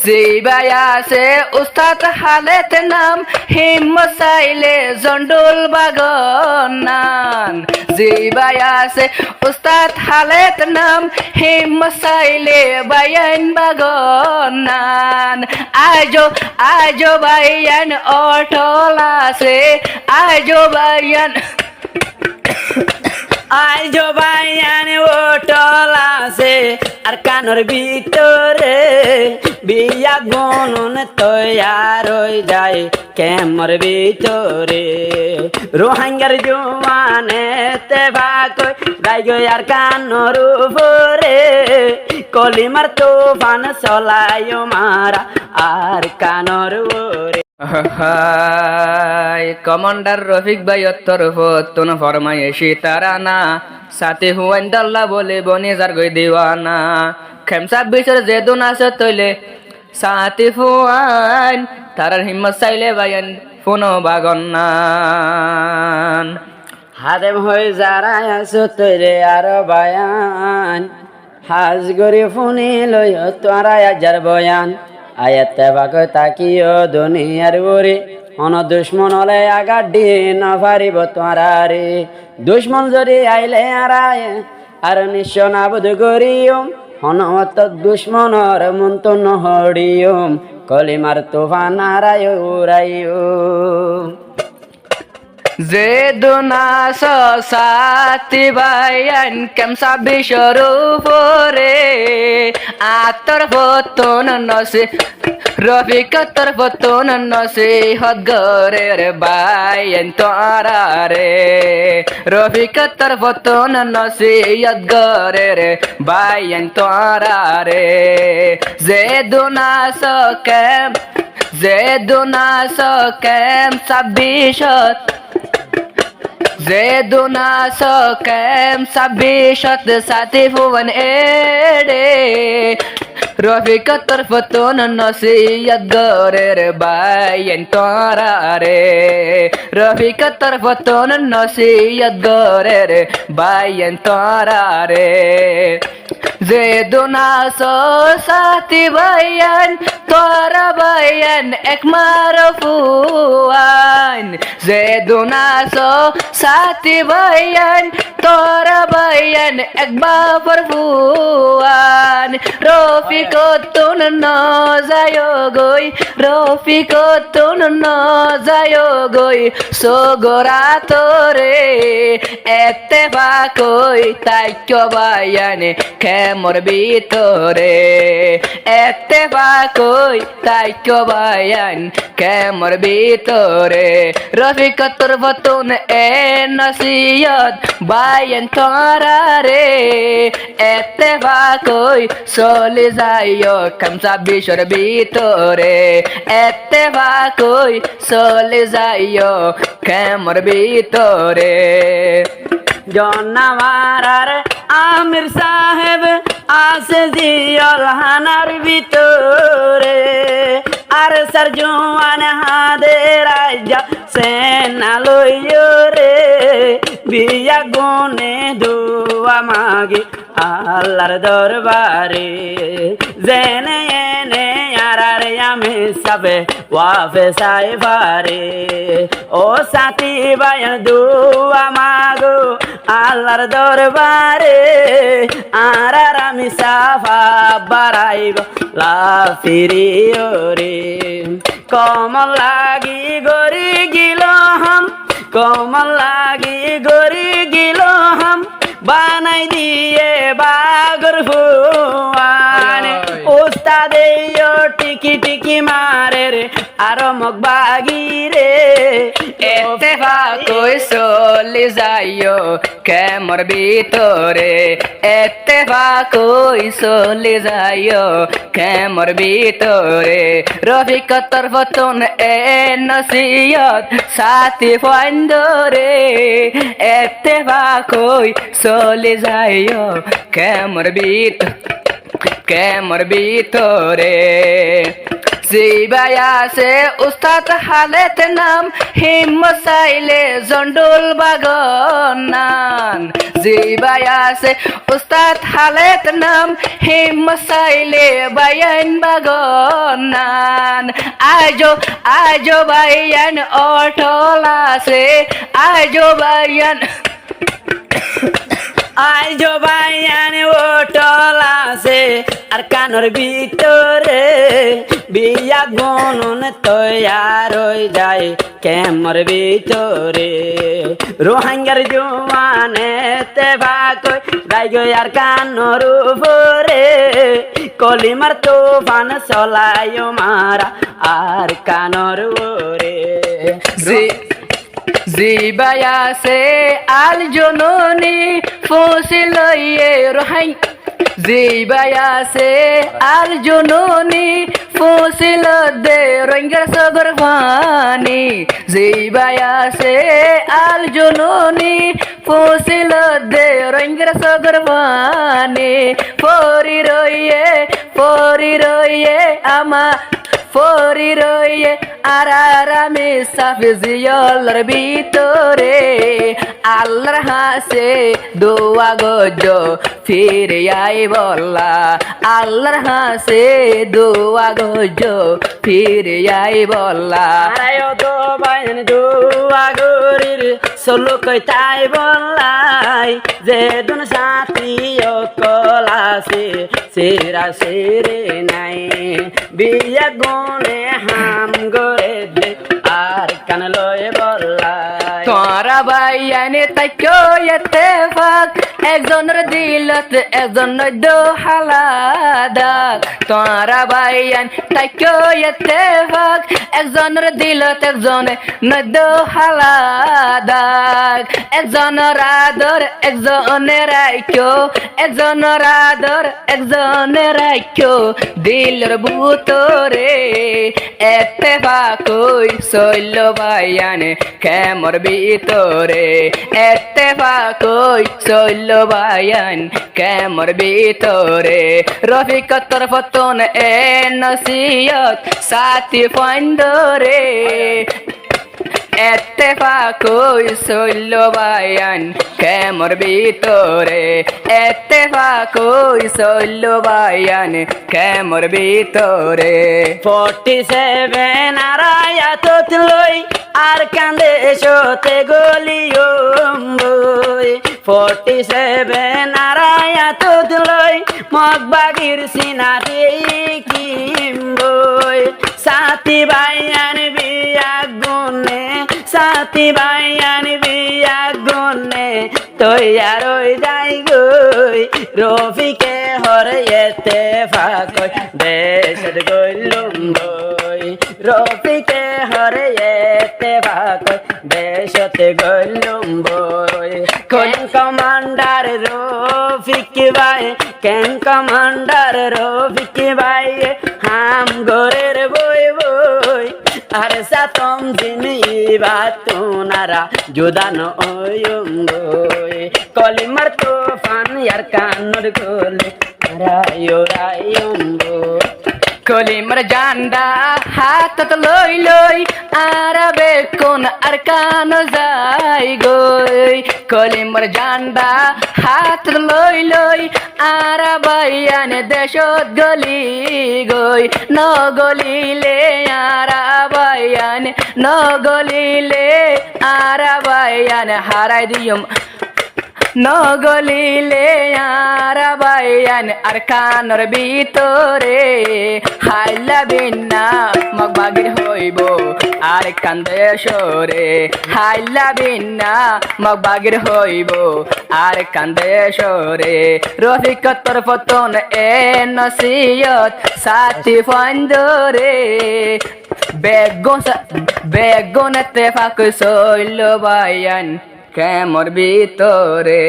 জিবাই আছে উস্তাদ হালেত নাম হিম্মত চাইলে জন্ডুল বাগনান জিবাই আছে উস্তাদ হালেত নাম হিম্মত চাইলে বায়ান বাগনান আজো বায়ান অটল আছে আজো বায়ান অটল আছে আর কানর ভিতরে বিয়া গুনুন তৈয়ার হয়ে যায় কেমর ভিতরে রোহাঙ্গার জোয়ানে তে ভাকই গাইগো আর কানর উপরে কলিমার তুফান চলায় মারা আর কানর উপরে কমান্ডার রফিক ভাই তরফ তুন ফরমাইশি তারানা সাথে হুয়াইন দাল্লা বলে বনিজার গই দিওয়ানা খেমসা বিচর যে দুন আছে তৈলে সাথে ফুয়াইন তারার হিম্মত চাইলে বাইন ফোনো বাগনান হাদেম হয়ে যারা আছো তৈরে আর বায়ান হাজ গরি ফোনে লই তোরা আজার বয়ান আয়াতে বাক তাকিও দুনিয়ার বুড়ি অন দুশ্মন হলে আগার দিয়ে না পারিব তোরা রে দুশ্মন যদি আইলে আর নিশ্চয় না বোধ করিয়ম হনত দুশ্মনর মন্ত নহরিয়ম কলিমার তুফান আরায় উড়াইও যে দুনাস সাথী বাইন কেমসা বিশ্বর উপরে আতর ফতন নসে রফিকতর ফতন নসে হদগরে রে বাইন তোরা রে রফিকতর ফতন নসে হদগরে রে বাইন তোরা রে যে দুনাস কেম সাবিশত Zeduna sokem sabishat sati fuwan ede Rafika tarfatun nasiyat gore bayan torare Rafika tarfatun nasiyat gore bayan torare Zeduna so sati bayan tora bayan ek marafuan Zeduna so sati bayan tora bayan ek bafarfuan Rofikotun no zayogoy Rofikotun no zayogoy Sogoratore ettefakoy taikyo bayan kemor bitore ettefakoy taikyo bayan kemor bitore Rafikatur fatun nasiyat bayan torare ettefakoy soli zayo kamsa bishor bitore ettefakoy soli zayo kemor bitore জন্নামারার আমির সাহেব আছে জিয়ল হানার ভিতরে আর সার জোয়ান হাদের রাজা সেনা লইয় রে বিয়া গুনে দুয়া মাগে আল্লাহর দরবারে জেনে এনে আরারে আমি সবে ওয়াফে সাইবারে ও সাথী বায়ান দুয়া মাগো আল্লাহর দরবারে আরার আমি সাফা বারাইব লাফিরিও রে কমল লাগি গরি গিল হাম কমল লাগি গরি গিল হাম বানাই দিয়ে বাগর ফুয়ান উস্তাদে টিকি টিকি মারে রে আর মগ বাগি রে ettefakoy soli zayo kemor bitore ettefakoy soli zayo kemor bitore Rafikatur fatun nasiyat sati fandore ettefakoy soli zayo kemor bitore জিবাই আছে উস্তাদ হালেত নাম হিম্মত চাইলে জন্ডুল বাগনান জি ভাই আছে উস্তাদ হালেত নাম হিমসাইলে বায়ান বাগনান আজো বায়ান অটল আছে আজো বায়ান আইজো বায়ান ওটল আছে আর কানর ভিতরে বিয়া গুনুন তৈয়ার হয়ে যায় কেমর ভিতরে রোহাঙ্গার জোয়ানে তে ভাগ গাই আর কানর উপরে কলিমার তুফান চলায় মারা আর কানর ওরে জিবাই আছে আল জননী ফসিল রোহাই জিবাই আছে আল জননী ফসিল দে রঙ্গের সগর পানি জিবাই আছে আল জননী ফসিল দে রঙ্গের সগর পানি পরি রইয়ে আমা পরি রইয়ে আরামে সাফিজিয়লর ভিতরে আল্লাহর হাসে দোয়া গজ ফিরে আই বল্লা আল্লাহর হাসে দোয়া গজ ফিরে আই বল্লা আয় দো বায়ন দোয়া গরির সলো কই তাই বললাই যে দুন সাথী কলাসে সেরা সেরে নাই বিয়া গনে হাম গরে দে আর কান লয়ে বললাই তোরা বাইয়ানে তাইকো ইত্তেফাক একজনের দিলত একজন দো হালাদাক তোরা বাইয়ান তাইকো ইত্তেফাক একজনের দিলত একজন দো হালাদাক একজনের আদর একজনের রাইকো একজনের আদর একজনের রাইকো দিলর ভুতরে ইত্তেফাক কই সইল বাইয়ানে কেমর ভিতরে ইত্তেফাক কই সইল বায়ান কেমর ভিতরে রফিকতর ফতন এ নসিয়ত সাথী ফন্দরে ইত্তেফাক কই সইল বায়ান কেমর ভিতরে ইত্তেফাক কই সইল বায়ান কেমর ভিতরে 47 আরায়াত লই আর কান্দে সতে গলিয়ম 47 আরায়াত লই মগবাগির সিনাতে কিম্বই সাথী বায়ান বিয়া গুনে সাথী বায়ান বিয়া গুনে তৈয়ার হয়ে যাই গই রফিকে হরে ইত্তেফাক দেশত গইলুম গই রফিকে হরে ইত্তেফাক দেশত গইলুম গই কোন কমান্ডার রফিক ভাই কেন কমান্ডার রফিক ভাই হাম গোরের বই বই আর সাতম জিমি বাতুনারা জুদান ওয়ুম গই কলিমার তুফান ইয়ার কানর গোলে রায়ুম গই কলিমার জান্ডা হাতত লই আরবে কোন আর কান যাই গই কলিমার জান্ডা হাত লই আরাবাইয়ানে দেশত গলি গই ন গলিলে আরাবাইয়ানে ন গলিলে আরাবাইয়ানে হারাই দিয়ম নগলিলে আরাবাইয়ান আর কানর ভিতরে হাইলা বিন্না মগবাগির হইব আর কান্দে সরে হাইলা বিন্না মগবাগির হইব আর কান্দে সরে রফিকতর ফতন এ নসিয়ত সাথী ফন্দরে বেগুন ইত্তেফাক সইল বায়ান কেমর ভিতরে।